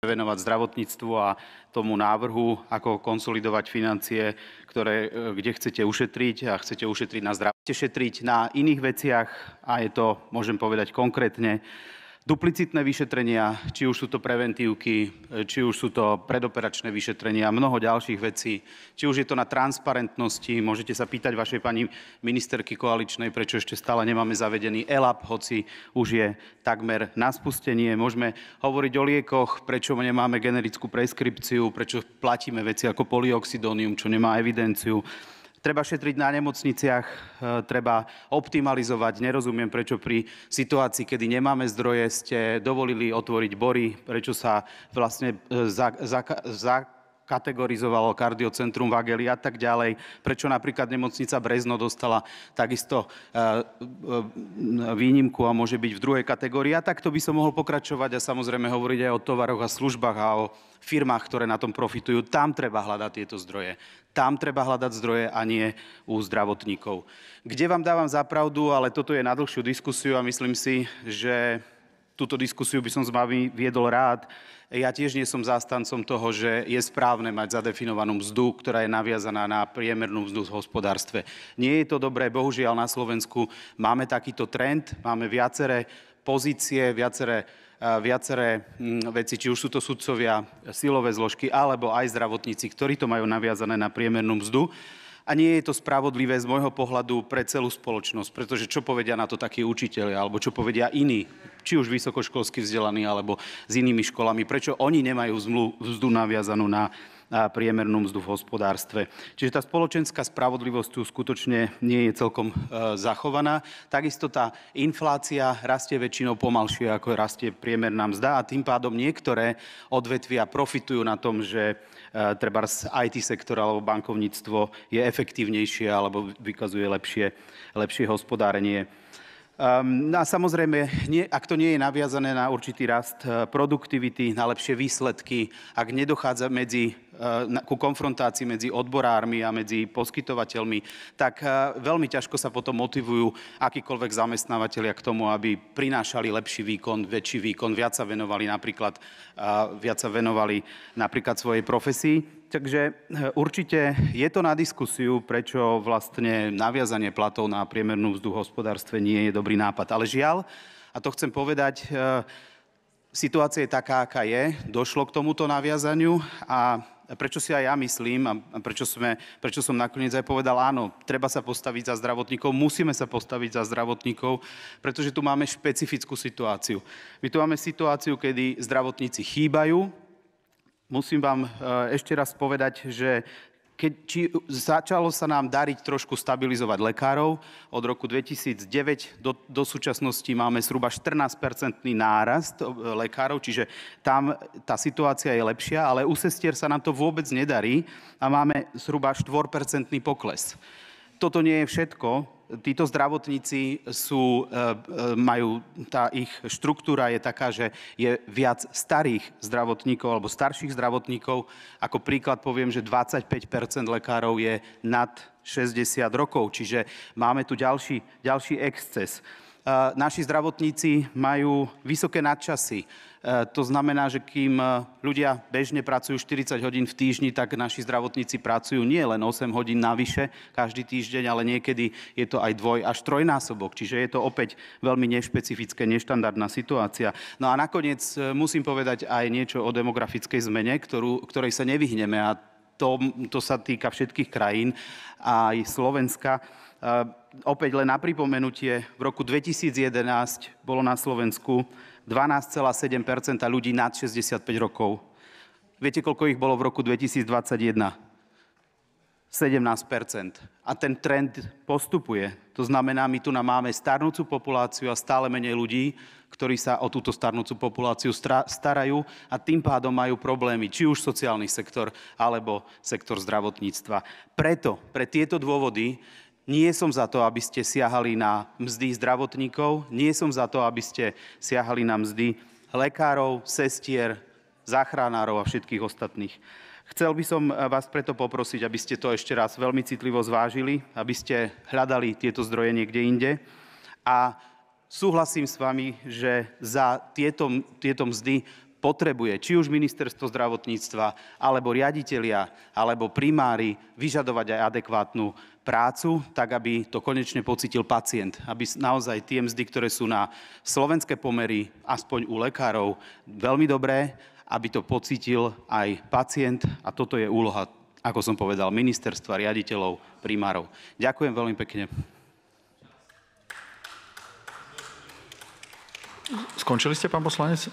venovať zdravotníctvu a tomu návrhu, ako konsolidovať financie, kde chcete ušetriť a chcete ušetriť na zdravie. Chcete šetriť na iných veciach a je to, môžem povedať konkrétne, duplicitné vyšetrenia, či už sú to preventívky, či už sú to predoperačné vyšetrenia, mnoho ďalších vecí. Či už je to na transparentnosti, môžete sa pýtať vašej pani ministerky koaličnej, prečo ešte stále nemáme zavedený ELAP, hoci už je takmer na spustenie. Môžeme hovoriť o liekoch, prečo nemáme generickú preskripciu, prečo platíme veci ako polyoxidonium, čo nemá evidenciu. Treba šetriť na nemocniciach, treba optimalizovať. Nerozumiem, prečo pri situácii, kedy nemáme zdroje, ste dovolili otvoriť Bory, prečo sa vlastne kategorizovalo kardiocentrum v Ageli a tak ďalej. Prečo napríklad nemocnica Brezno dostala takisto výnimku a môže byť v druhej kategórii. A takto by som mohol pokračovať a samozrejme hovoriť aj o tovaroch a službách a o firmách, ktoré na tom profitujú. Tam treba hľadať tieto zdroje. Tam treba hľadať zdroje a nie u zdravotníkov. Kde vám dávam za pravdu, ale toto je na dlhšiu diskusiu a myslím si, že túto diskusiu by som s vami viedol rád. Ja tiež nie som zástancom toho, že je správne mať zadefinovanú mzdu, ktorá je naviazaná na priemernú mzdu v hospodárstve. Nie je to dobré, bohužiaľ na Slovensku máme takýto trend, máme viaceré pozície, viaceré veci, či už sú to sudcovia, silové zložky, alebo aj zdravotníci, ktorí to majú naviazané na priemernú mzdu. A nie je to spravodlivé z môjho pohľadu pre celú spoločnosť, pretože čo povedia na to takí učitelia, alebo čo povedia iní, či už vysokoškolsky vzdelaní, alebo s inými školami, prečo oni nemajú mzdu naviazanú na priemernú mzdu v hospodárstve. Čiže tá spoločenská spravodlivosť tu skutočne nie je celkom zachovaná. Takisto tá inflácia rastie väčšinou pomalšie, ako rastie priemerná mzda a tým pádom niektoré odvetvia profitujú na tom, že trebárs IT sektor alebo bankovníctvo je efektívnejšie alebo vykazuje lepšie hospodárenie. A samozrejme, ak to nie je naviazané na určitý rast produktivity, na lepšie výsledky, ak nedochádza ku konfrontácii medzi odborármi a medzi poskytovateľmi, tak veľmi ťažko sa potom motivujú akýkoľvek zamestnávateľia k tomu, aby prinášali lepší výkon, väčší výkon, viac sa venovali napríklad svojej profesii. Takže určite je to na diskusiu, prečo vlastne naviazanie platov na priemernú mzdu v hospodárstve nie je dobrý nápad. Ale žiaľ, a to chcem povedať, situácia je taká, aká je. Došlo k tomuto naviazaniu a prečo si aj ja myslím a prečo som nakoniec aj povedal áno, treba sa postaviť za zdravotníkov, musíme sa postaviť za zdravotníkov, pretože tu máme špecifickú situáciu. My tu máme situáciu, kedy zdravotníci chýbajú. Musím vám ešte raz povedať, že začalo sa nám dariť trošku stabilizovať lekárov. Od roku 2009 do súčasnosti máme zhruba 14% nárast lekárov, čiže tam tá situácia je lepšia, ale u sestier sa nám to vôbec nedarí a máme zhruba 4% pokles. Toto nie je všetko. Títo zdravotníci tá ich štruktúra je taká, že je viac starých zdravotníkov alebo starších zdravotníkov. Ako príklad poviem, že 25% lekárov je nad 60 rokov, čiže máme tu ďalší exces. Naši zdravotníci majú vysoké nadčasy. To znamená, že kým ľudia bežne pracujú 40 hodín v týždni, tak naši zdravotníci pracujú nie len 8 hodín navyše každý týždeň, ale niekedy je to aj až trojnásobok. Čiže je to opäť veľmi nešpecifické, neštandardná situácia. No a nakoniec musím povedať aj niečo o demografickej zmene, ktorej sa nevyhneme a to sa týka všetkých krajín, aj Slovenska. Opäť len na pripomenutie, v roku 2011 bolo na Slovensku 12,7% ľudí nad 65 rokov. Viete, koľko ich bolo v roku 2021? 17%. A ten trend postupuje. To znamená, my tu máme starnúcu populáciu a stále menej ľudí, ktorí sa o túto starnúcu populáciu starajú a tým pádom majú problémy, či už sociálny sektor, alebo sektor zdravotníctva. Preto, pre tieto dôvody, nie som za to, aby ste siahali na mzdy zdravotníkov, nie som za to, aby ste siahali na mzdy lekárov, sestier, záchranárov a všetkých ostatných. Chcel by som vás preto poprosiť, aby ste to ešte raz veľmi citlivo zvážili, aby ste hľadali tieto zdroje niekde inde. A súhlasím s vami, že za tieto mzdy potrebuje či už ministerstvo zdravotníctva, alebo riaditelia, alebo primári vyžadovať aj adekvátnu prácu, tak aby to konečne pocítil pacient. Aby naozaj tie mzdy, ktoré sú na slovenské pomery, aspoň u lekárov, veľmi dobré, aby to pocítil aj pacient. A toto je úloha, ako som povedal, ministerstva, riaditeľov, primárov. Ďakujem veľmi pekne. Skončili ste, pán poslanec?